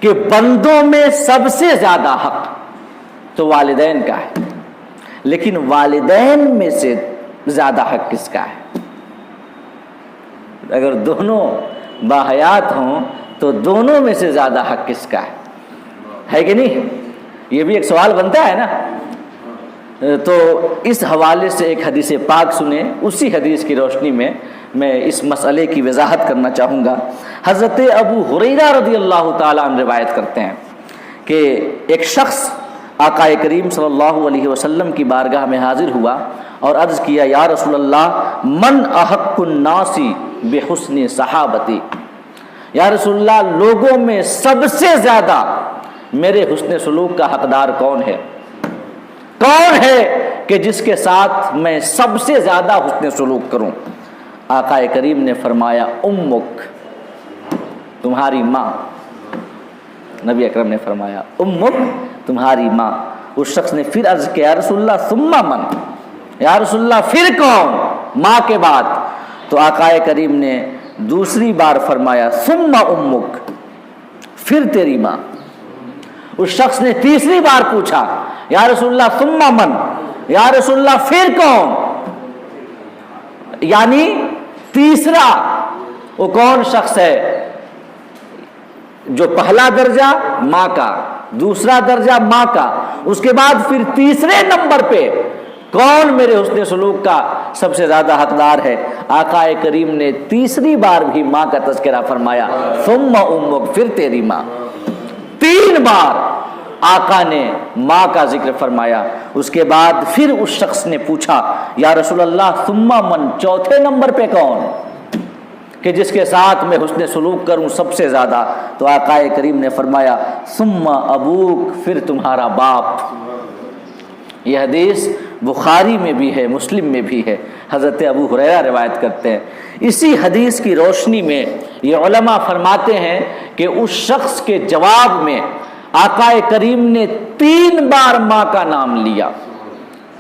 کہ بندوں میں سب سے زیادہ حق تو والدین کا ہے، لیکن والدین میں سے زیادہ حق کس کا ہے؟ اگر دونوں باحیات ہوں تو دونوں میں سے زیادہ حق کس کا ہے کہ نہیں؟ یہ بھی ایک سوال بنتا ہے نا۔ تو اس حوالے سے ایک حدیث پاک سنیں، اسی حدیث کی روشنی میں میں اس مسئلے کی وضاحت کرنا چاہوں گا۔ حضرت ابو ہریرہ رضی اللہ تعالیٰ عنہ روایت کرتے ہیں کہ ایک شخص آقا کریم صلی اللہ علیہ وسلم کی بارگاہ میں حاضر ہوا اور عرض کیا، یا رسول اللہ من احق الناس بحسن صحابتی، یا رسول اللہ لوگوں میں سب سے زیادہ میرے حسن سلوک کا حقدار کون ہے؟ کون ہے کہ جس کے ساتھ میں سب سے زیادہ حسن سلوک کروں؟ آقا کریم نے فرمایا امک، تمہاری ماں۔ نبی اکرم نے فرمایا امک، تمہاری ماں۔ اس شخص نے پھر عرض کیا، یا رسول اللہ ثم من، یا رسول اللہ پھر کون ماں کے بعد؟ تو آقا کریم نے دوسری بار فرمایا ثم امک، پھر تیری ماں۔ اس شخص نے تیسری بار پوچھا، یا رسول اللہ ثم من، یا رسول اللہ پھر کون؟ یعنی تیسرا وہ کون شخص ہے؟ جو پہلا درجہ ماں کا، دوسرا درجہ ماں کا، اس کے بعد پھر تیسرے نمبر پہ کون میرے حسن سلوک کا سب سے زیادہ حقدار ہے؟ آقا کریم نے تیسری بار بھی ماں کا تذکرہ فرمایا، ثم امک، پھر تیری ماں۔ 3 بار آقا نے ماں کا ذکر فرمایا۔ اس کے بعد پھر اس شخص نے پوچھا، یا رسول اللہ ثم من، چوتھے نمبر پہ کون کہ جس کے ساتھ میں حسن سلوک کروں سب سے زیادہ؟ تو آقا کریم نے فرمایا ثم ابوک، پھر تمہارا باپ۔ یہ حدیث بخاری میں بھی ہے، مسلم میں بھی ہے، حضرت ابو ہریرہ روایت کرتے ہیں۔ اسی حدیث کی روشنی میں یہ علماء فرماتے ہیں کہ اس شخص کے جواب میں آقا کریم نے 3 بار ماں کا نام لیا،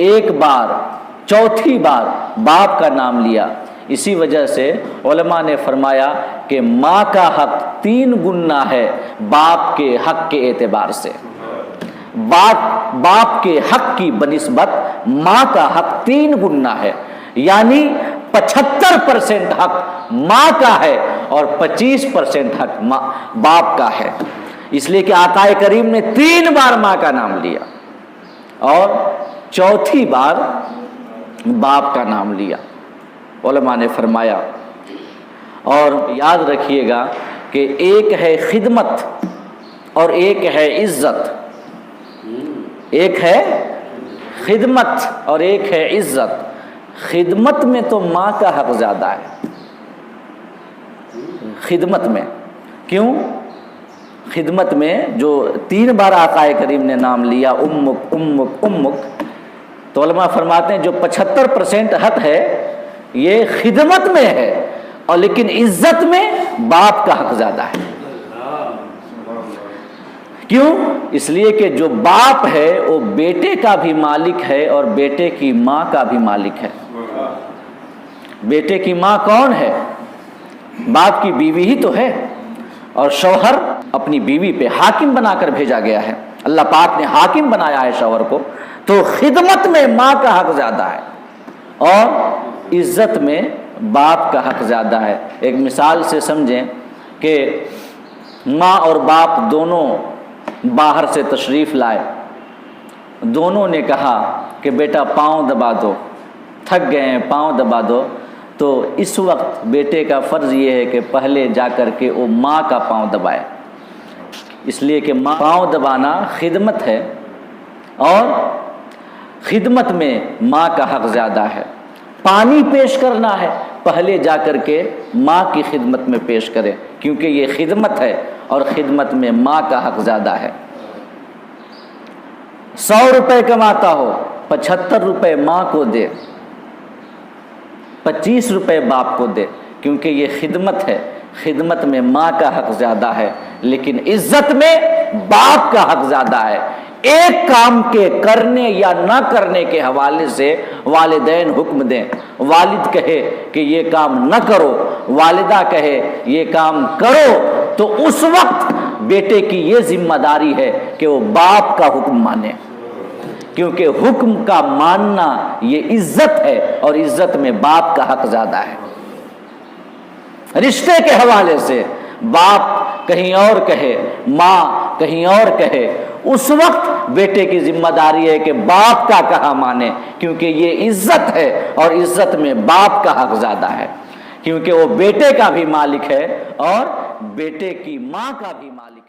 1 بار، چوتھی بار باپ کا نام لیا۔ اسی وجہ سے علماء نے فرمایا کہ ماں کا حق 3 گنا ہے باپ کے حق کے اعتبار سے۔ باپ کے حق کی بنسبت ماں کا حق 3 گنا ہے، یعنی 75% حق ماں کا ہے اور 25% حق باپ کا ہے۔ اس لیے کہ آقا کریم نے 3 بار ماں کا نام لیا اور چوتھی بار باپ کا نام لیا، علماء نے فرمایا۔ اور یاد رکھیے گا کہ ایک ہے خدمت اور ایک ہے عزت، ایک ہے خدمت اور ایک ہے عزت۔ خدمت میں تو ماں کا حق زیادہ ہے، خدمت میں۔ کیوں؟ خدمت میں جو 3 بار آقا کریم نے نام لیا امک امک امک، تو علماء فرماتے ہیں جو 75% حق ہے یہ خدمت میں ہے، اور لیکن عزت میں باپ کا حق زیادہ ہے۔ کیوں؟ اس لیے کہ جو باپ ہے وہ بیٹے کا بھی مالک ہے اور بیٹے کی ماں کا بھی مالک ہے۔ بیٹے کی ماں کون ہے؟ باپ کی بیوی ہی تو ہے، اور شوہر اپنی بیوی پہ حاکم بنا کر بھیجا گیا ہے، اللہ پاک نے حاکم بنایا ہے شوہر کو۔ تو خدمت میں ماں کا حق زیادہ ہے اور عزت میں باپ کا حق زیادہ ہے۔ ایک مثال سے سمجھیں کہ ماں اور باپ دونوں باہر سے تشریف لائے، دونوں نے کہا کہ بیٹا پاؤں دبا دو، تھک گئے ہیں پاؤں دبا دو۔ تو اس وقت بیٹے کا فرض یہ ہے کہ پہلے جا کر کے وہ ماں کا پاؤں دبائے، اس لیے کہ ماں پاؤں دبانا خدمت ہے اور خدمت میں ماں کا حق زیادہ ہے۔ پانی پیش کرنا ہے، پہلے جا کر کے ماں کی خدمت میں پیش کرے، کیونکہ یہ خدمت ہے اور خدمت میں ماں کا حق زیادہ ہے۔ 100 روپے کماتا ہو، 75 روپے ماں کو دے، 25 روپے باپ کو دے، کیونکہ یہ خدمت ہے، خدمت میں ماں کا حق زیادہ ہے، لیکن عزت میں باپ کا حق زیادہ ہے۔ ایک کام کے کرنے یا نہ کرنے کے حوالے سے والدین حکم دیں، والد کہے کہ یہ کام نہ کرو، والدہ کہے یہ کام کرو، تو اس وقت بیٹے کی یہ ذمہ داری ہے کہ وہ باپ کا حکم مانے، کیونکہ حکم کا ماننا یہ عزت ہے، اور عزت میں باپ کا حق زیادہ ہے۔ رشتے کے حوالے سے باپ کہیں اور کہے، ماں کہیں اور کہے، اس وقت بیٹے کی ذمہ داری ہے کہ باپ کا کہا مانے، کیونکہ یہ عزت ہے، اور عزت میں باپ کا حق زیادہ ہے، کیونکہ وہ بیٹے کا بھی مالک ہے اور بیٹے کی ماں کا بھی مالک ہے۔